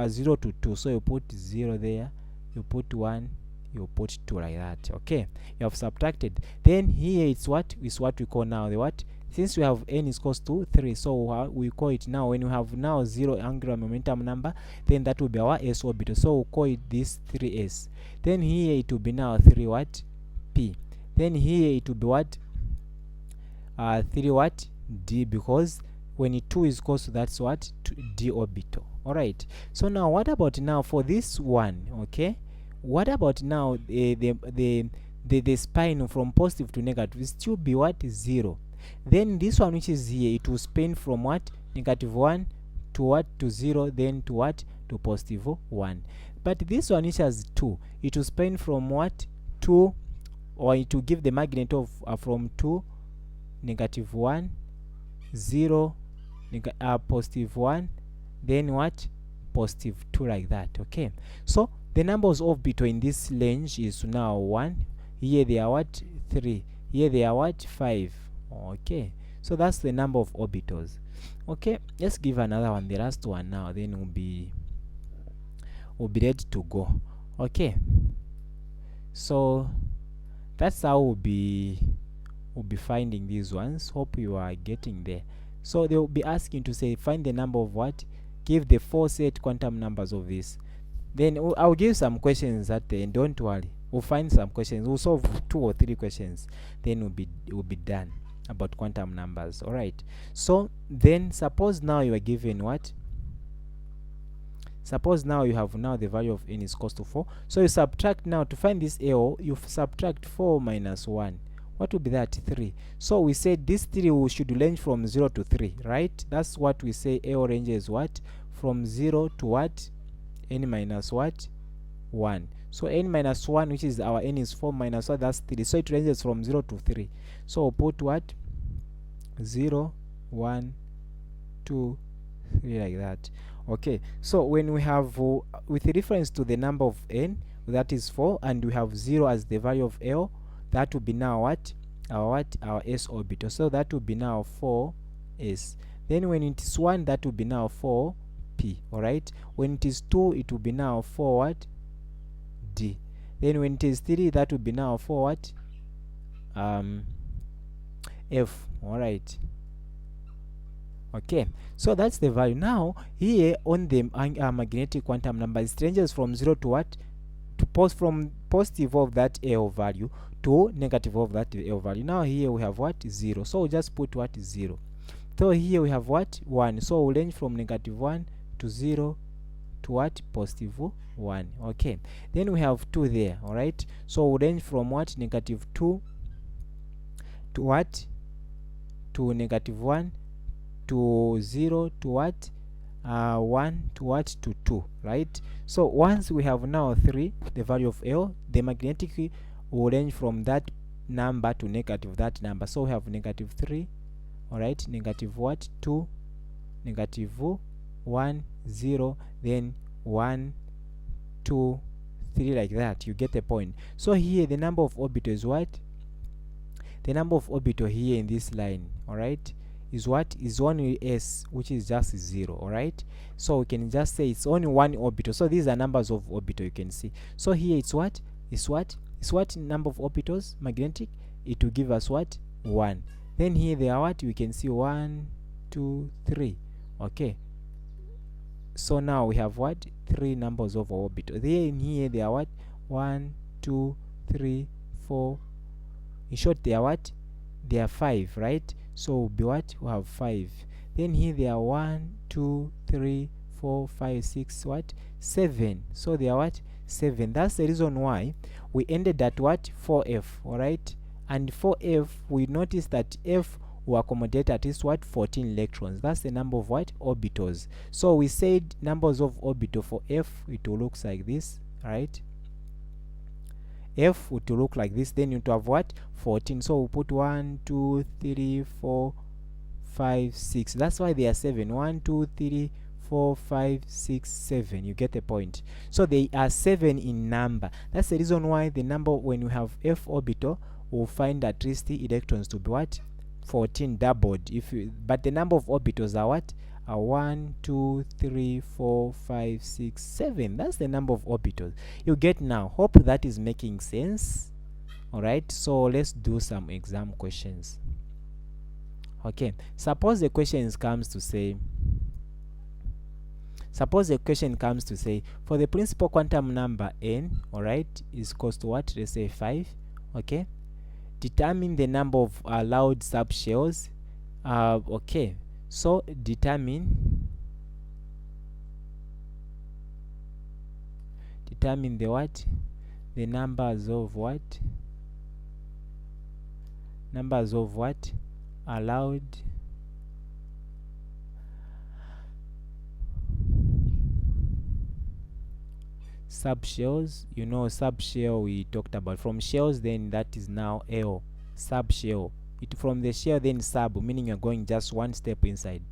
0 to 2. So you put 0 there, you put 1, you put 2, like that. Okay, you have subtracted. Then here it's what we call now the what, since we have n is equals to 3, so we call it now, when we have now 0 angular momentum number, then that will be our s orbital. So we'll call it this 3s. Then here it will be now 3 what p. Then here it will be what 3 what d, because when 2 is equals to that's what d orbital. All right, so now what about now for this one? Okay, what about now the spine from positive to negative will still be what 0. Then this one which is here, it will spin from what negative 1 to what to 0, then to what to positive 1. But this one which has 2, it will spin from what 2, or it will give the magnet of from 2 negative 1 0 positive 1, then what positive 2, like that. Okay, so the numbers of between this range is now 1. Here they are what 3. Here they are what 5. Okay, So that's the number of orbitals. Okay, let's give another one, the last one now, then we'll be ready to go. Okay, so that's how we'll be finding these ones. Hope you are getting there. So they will be asking to say find the number of what, give the 4 set quantum numbers of this. Then I'll give some questions at the end, don't worry, we'll find some questions, we'll solve 2 or 3 questions, then we'll be done about quantum numbers. All right, so then suppose now you are given what, suppose now you have now the value of n is equals to 4. So you subtract now to find this AO, you subtract 4 minus 1. What would be that? 3. So we said this 3 should range from 0 to 3, right? That's what we say. AO ranges what? From 0 to what? N minus what? 1. So n minus 1, which is our n is 4 minus 1, that's 3. So it ranges from 0 to 3. So we'll put what? 0, 1, 2, 3, like that. Okay, so when we have with reference to the number of n, that is 4, and we have 0 as the value of L, that will be now what? Our s orbital. So that will be now 4s. Then when it is 1, that will be now 4p. All right, when it is 2, it will be now 4 what? D. Then when it is 3, that will be now 4 what? F. All right. Okay, so that's the value. Now here on the magnetic quantum number, it ranges from 0 to what? To from positive of that L value to negative of that L value. Now here we have what? 0. So we'll just put what? 0. So here we have what? 1. So we'll range from negative 1 to 0 to what? Positive 1. Okay, then we have 2 there. All right, so we'll range from what? Negative 2 to what? To negative 1 to 0 to what? 1 to what? To 2, right? So once we have now 3, the value of L, the magnetic will range from that number to negative that number. So we have negative 3, all right, negative what? 2, negative 1, 0, then 1, 2, 3, like that. You get the point. So here the number of orbitals is what? The number of orbital here in this line, all right, is what? Is only s, which is just 0. All right, so we can just say it's only one orbital. So these are numbers of orbital, you can see. So here it's what? It's what? It's what number of orbitals magnetic? It will give us what? 1. Then here they are what? We can see 1, 2, 3. Okay, so now we have what? 3 numbers of orbital. Then here they are what? 1, 2, 3, 4. In short, they are what? They are 5, right? So we'll be what? We have 5. Then here they are 1, 2, 3, 4, 5, 6, what? 7. So they are what? 7. That's the reason why we ended at what? 4f. All right, and 4f, we noticed that f will accommodate at least what? 14 electrons. That's the number of what? Orbitals. So we said numbers of orbital for f, it will look like this, right? F would look like this. Then you have what? 14. So we'll put 1, 2, 3, 4, 5, 6. That's why they are 7. 1, 2, 3, 4, 5, 6, 7. You get the point. So they are 7 in number. That's the reason why the number, when you have f orbital, we'll find at least the electrons to be what? 14 doubled. But the number of orbitals are what? 1, 2, 3, 4, 5, 6, 7. That's the number of orbitals. You get now. Hope that is making sense. All right, so let's do some exam questions. Okay, suppose the question comes to say, for the principal quantum number n, all right, is equals to what? Let's say 5. Okay, determine the number of allowed subshells. Okay, so determine the what? The numbers of what? Numbers of what? Allowed subshells. You know, subshell we talked about. From shells, then that is now L. Subshell. It from the shell, then sub, meaning you're going just one step inside.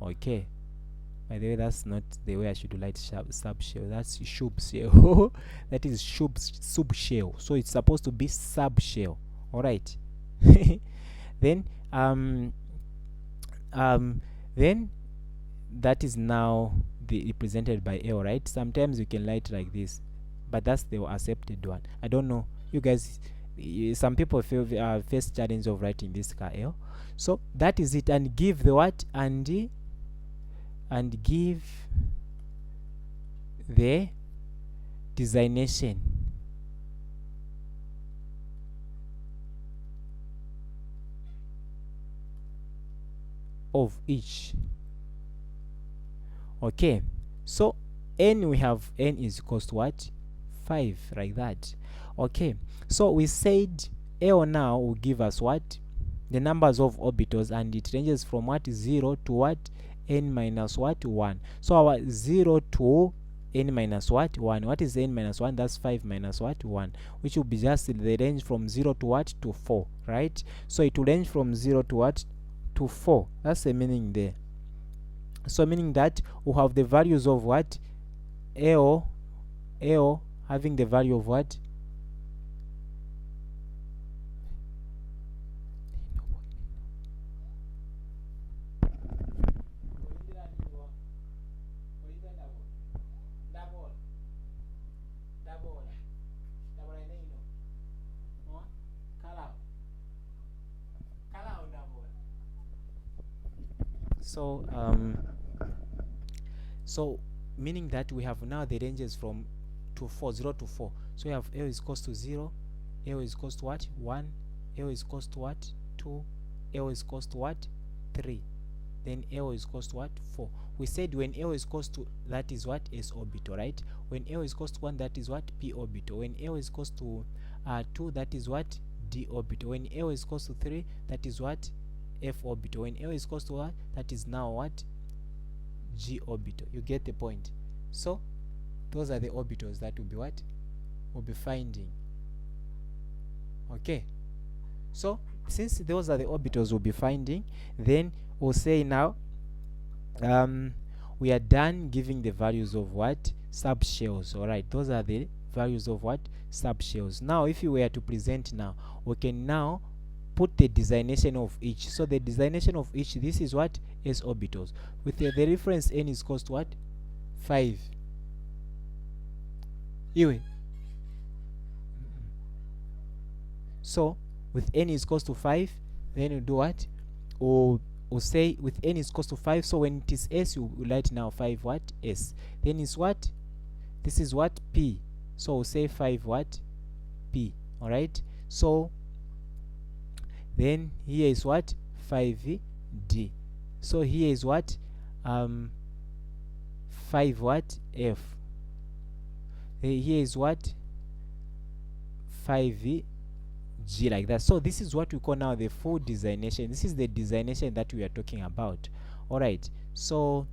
Okay, by the way, that's not the way I should write subshell. That's subshell. That is subshell. So it's supposed to be subshell. All right. Then then that is now represented by L, right? Sometimes you can write like this, but that's the accepted one. I don't know, you guys, some people feel face challenge of writing this L. So that is it. And give the what? And give the designation of each. Okay, so n, we have n is equals to what? 5, like that. Okay, so we said L now will give us what? The numbers of orbitals, and it ranges from what? 0 to what? N minus what? 1. So our 0 to n minus what? 1. What is n minus 1? That's 5 minus what? 1, which will be just the range from 0 to what? To 4, right? So it will range from 0 to what? To 4. That's the meaning there. So meaning that we have the values of what? L having the value of what? So so meaning that we have now the ranges from to 4, 0 to 4. So we have L is equals to 0, L is equals to what? 1, L is equals to what? 2, L is equals to what? 3, then L is equals to what? 4. We said when L is equals to, that is what? S orbital, right? When L is equals to 1, that is what? P orbital. When L is equals to 2, that is what? D orbital. When L is equals to 3, that is what? F orbital. When L is equals to what? That is now what? G orbital. You get the point? So those are the orbitals that will be what? We'll be finding. Okay, so since those are the orbitals we'll be finding, then we'll say now we are done giving the values of what? Subshells. All right, those are the values of what? Subshells. Now if you were to present now, we can now put the designation of each. So the designation of each, this is what? S orbitals. With the reference n is equals to what? 5. Anyway, so with n is equals to 5, then you do what? Or say with n is equals to 5. So when it is s, you write now 5 what? S. Then is what? This is what? P. So we'll say 5 what? P. All right. So then here is what? 5D. So here is what? 5 what? F. Here is what? 5G, like that. So this is what we call now the full designation. This is the designation that we are talking about. All right. So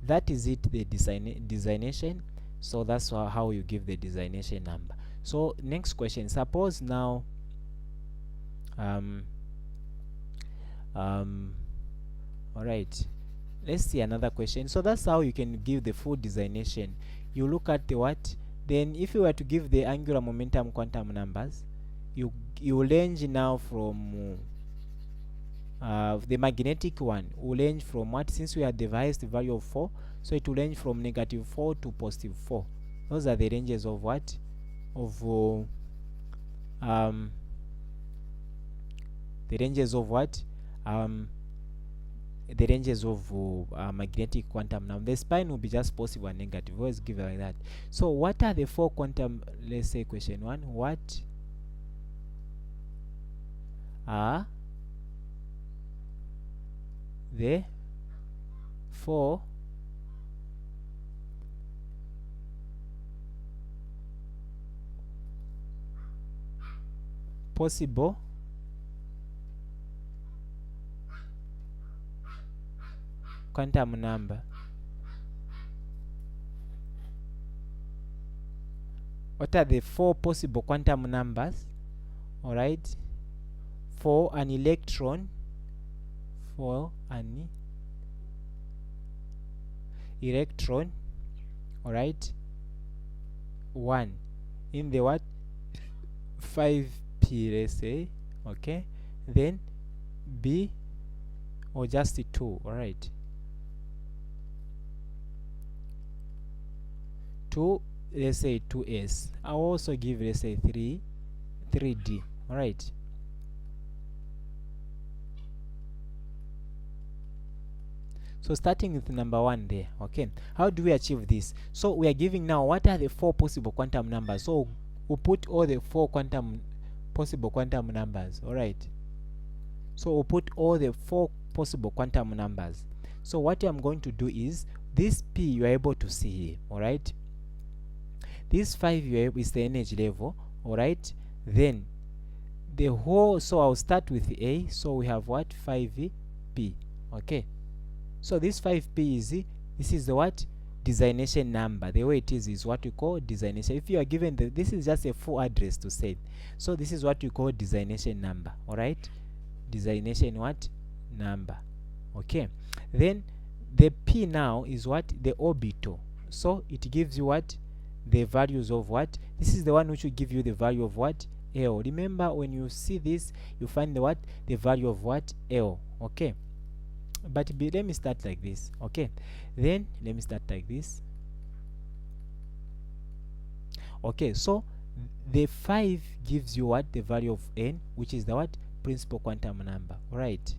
that is it, the designation. So that's how you give the designation number. So next question. Suppose now all right, let's see another question. So that's how you can give the full designation. You look at the what? Then if you were to give the angular momentum quantum numbers, you range now from the magnetic one will range from what? Since we had the highest value of 4, so it will range from -4 to +4. Those are the ranges of what? Of the ranges of what? The ranges of magnetic quantum number. The spine will be just positive and negative. Always give it like that. So what are the 4 quantum? Let's say question 1. What are the 4 possible quantum number? What are the 4 possible quantum numbers? All right, for an electron, all right, 1 in the what? 5p, let's say. Okay, then B or just 2. All right, 2, let's say 2s. I'll also give, let's say 3d. All right, so starting with number 1 there. Okay, how do we achieve this? So we are giving now what are the 4 possible quantum numbers. So we'll put all the 4 possible quantum numbers. All right, so we'll put all the 4 possible quantum numbers. So what I'm going to do is, this p you are able to see here. All right, this 5 is the energy level. All right, then the whole, so I'll start with a, so we have what, 5p. Okay, so this 5p is this is the what, designation number. The way it is what we call designation. If you are given this is just a full address to say, so this is what we call designation number. All right, designation what, number. Okay, then the p now is what, the orbital. So it gives you what, the values of what, this is the one which will give you the value of what, L. Remember, when you see this, you find the what, the value of what, L. Okay, but let me start like this. Okay, then let me start like this. Okay, so the 5 gives you what, the value of n, which is the what, principal quantum number. All right,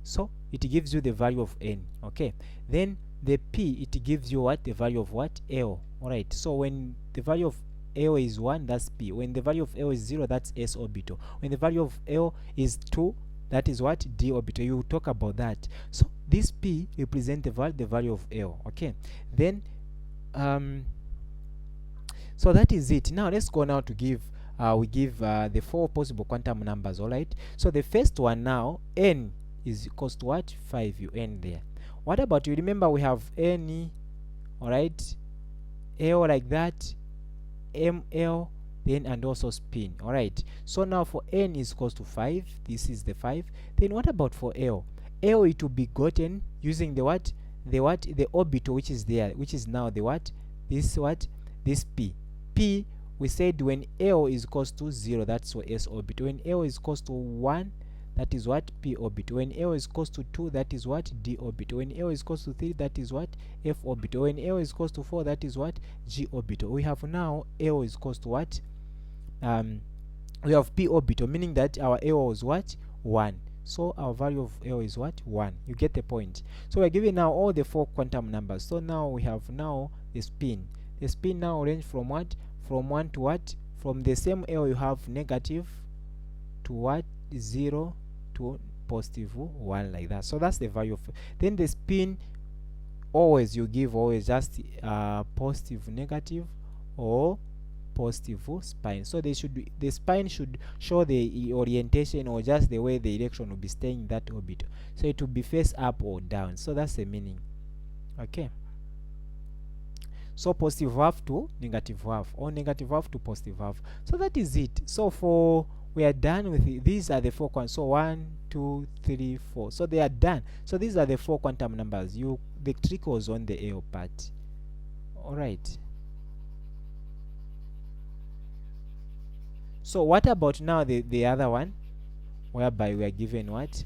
so it gives you the value of n. Okay, then the p, it gives you what, the value of what, L. All right, so when the value of L is 1, that's p. When the value of L is 0, that's s orbital. When the value of L is 2, that is what, d orbital. You will talk about that. So this p represents the value of L. Okay, then so that is it. Now let's go now to give we give the 4 possible quantum numbers. All right, so the first one now, n is equals to what, 5. You n there. What about, you remember we have n, all right, L like that, ml, then and also spin. All right, so now for n is equals to 5, this is the 5. Then what about for L? L, it will be gotten using the what, the orbital which is there, which is now the what, this p. We said when L is equals to 0, that's for s orbital. When L is equals to 1, that is what, p orbital. When L is equals to 2, that is what, d orbital. When L is equals to 3, that is what, f orbital. When L is equals to 4, that is what, g orbital. We have now L is equals to what, we have p orbital, meaning that our L was what, 1. So our value of L is what, 1. You get the point. So we're given now all the 4 quantum numbers. So now we have now the spin. The spin now range from what, from 1 to what, from the same L you have negative to what, 0 to positive 1, like that. So that's the value of, then the spin, always you give always just positive, negative, or positive spine. So they should be, the spine should show the orientation, or just the way the electron will be staying in that orbit. So it will be face up or down. So that's the meaning. Okay, so positive half to negative half, or negative half to positive half. So that is it. So for, we are done with it. These are the 4 quantum. So 1, 2, 3, 4. So they are done. So these are the 4 quantum numbers. The trick was on the L part. All right. So what about now the other one, whereby we are given what?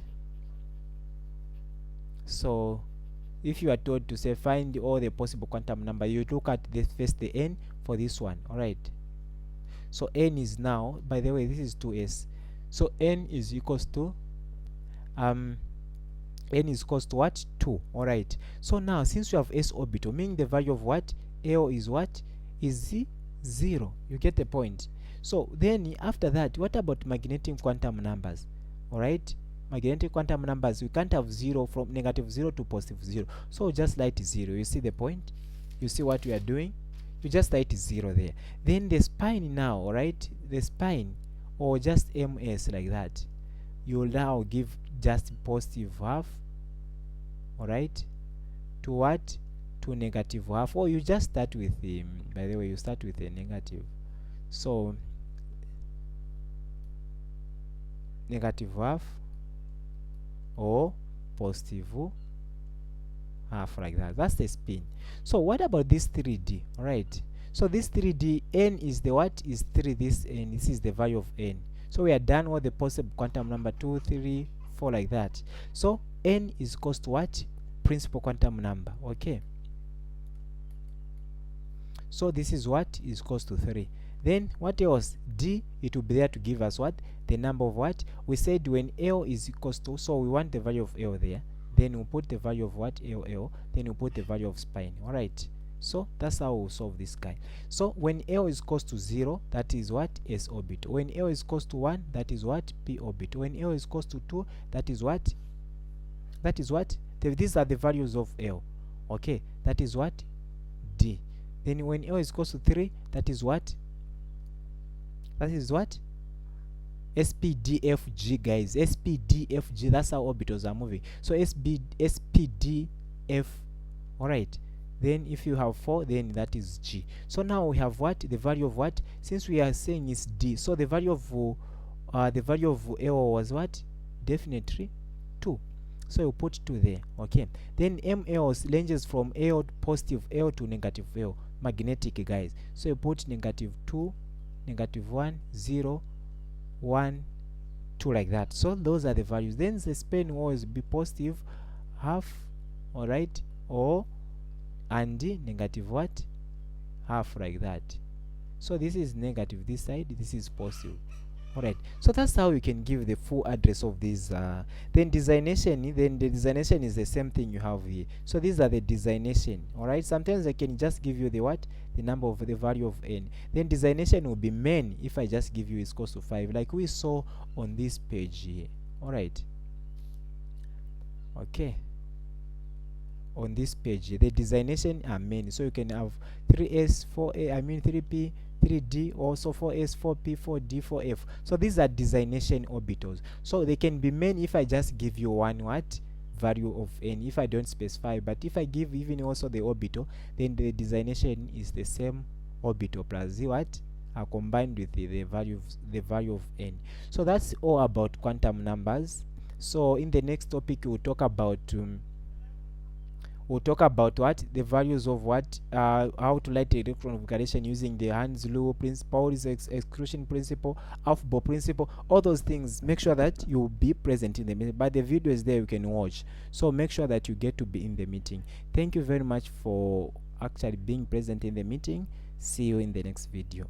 So if you are told to say find all the possible quantum number, you look at the first the n for this one. All right, so n is now, by the way, this is 2s, so n is equals to n is equals to what, 2. All right, so now since you have s orbital, meaning the value of what, L is what, is 0. You get the point. So then after that, what about magnetic quantum numbers? All right, magnetic quantum numbers, we can't have 0 from negative 0 to positive 0. So just write 0. You see the point? You see what we are doing? You just write 0 there. Then the spine now, all right, the spine, or just ms like that, you will now give just positive half, all right, to what, to negative half, or you just start with by the way, you start with a negative. So negative half or positive half, like that. That's the spin. So what about this 3D? All right, so this 3D, n is the what, is 3, this, and this is the value of n. So we are done with the possible quantum number 2, 3, 4 like that. So n is equals to what? Principal quantum number. Okay, so this is what is equals to 3. Then what else? D, it will be there to give us what? The number of what? We said when L is equals to, so we want the value of L there. Then we'll put the value of what? LL. Then we'll put the value of spine. Alright. So that's how we'll solve this guy. So when L is equals to 0, that is what? S orbital. When L is equals to 1, that is what? P orbital. When L is equals to 2, that is what? That is what? These are the values of L. Okay, that is what? D. Then when L is equals to 3, that is what? That is what? SPDFG, guys. SPDFG. That's how orbitals are moving. So SPDF. Alright. Then if you have 4, then that is G. So now we have what? The value of what? Since we are saying it's D, so the value of L was what? Definitely 2. So you put 2 there. Okay. Then ML ranges from L positive L to negative L. Magnetic, guys. So you put negative 2, negative 1, 0, 1, 2 like that. So those are the values. Then the spin will always be positive half, alright, or and negative what? Half, like that. So this is negative this side, this is positive. Alright, so that's how you can give the full address of this. Then designation, then the designation is the same thing you have here. So these are the designation. Alright, sometimes I can just give you the what? The number of the value of n. Then designation will be main if I just give you is equals to 5, like we saw on this page here. Alright, okay, on this page here, the designation are main. So you can have 3s, 4a, I mean 3p, 3d, also 4s, 4p, 4d, 4f. So these are designation orbitals. So they can be main if I just give you one what? Value of n, if I don't specify. But if I give even also the orbital, then the designation is the same orbital plus the what? Combined with the value of n. So that's all about quantum numbers. So in the next topic we'll talk about what? The values of what? How to write electron configuration using the Hans law principle, exclusion principle, Aufbau principle, all those things. Make sure that you be present in the meeting. But the video is there, you can watch. So make sure that you get to be in the meeting. Thank you very much for actually being present in the meeting. See you in the next video.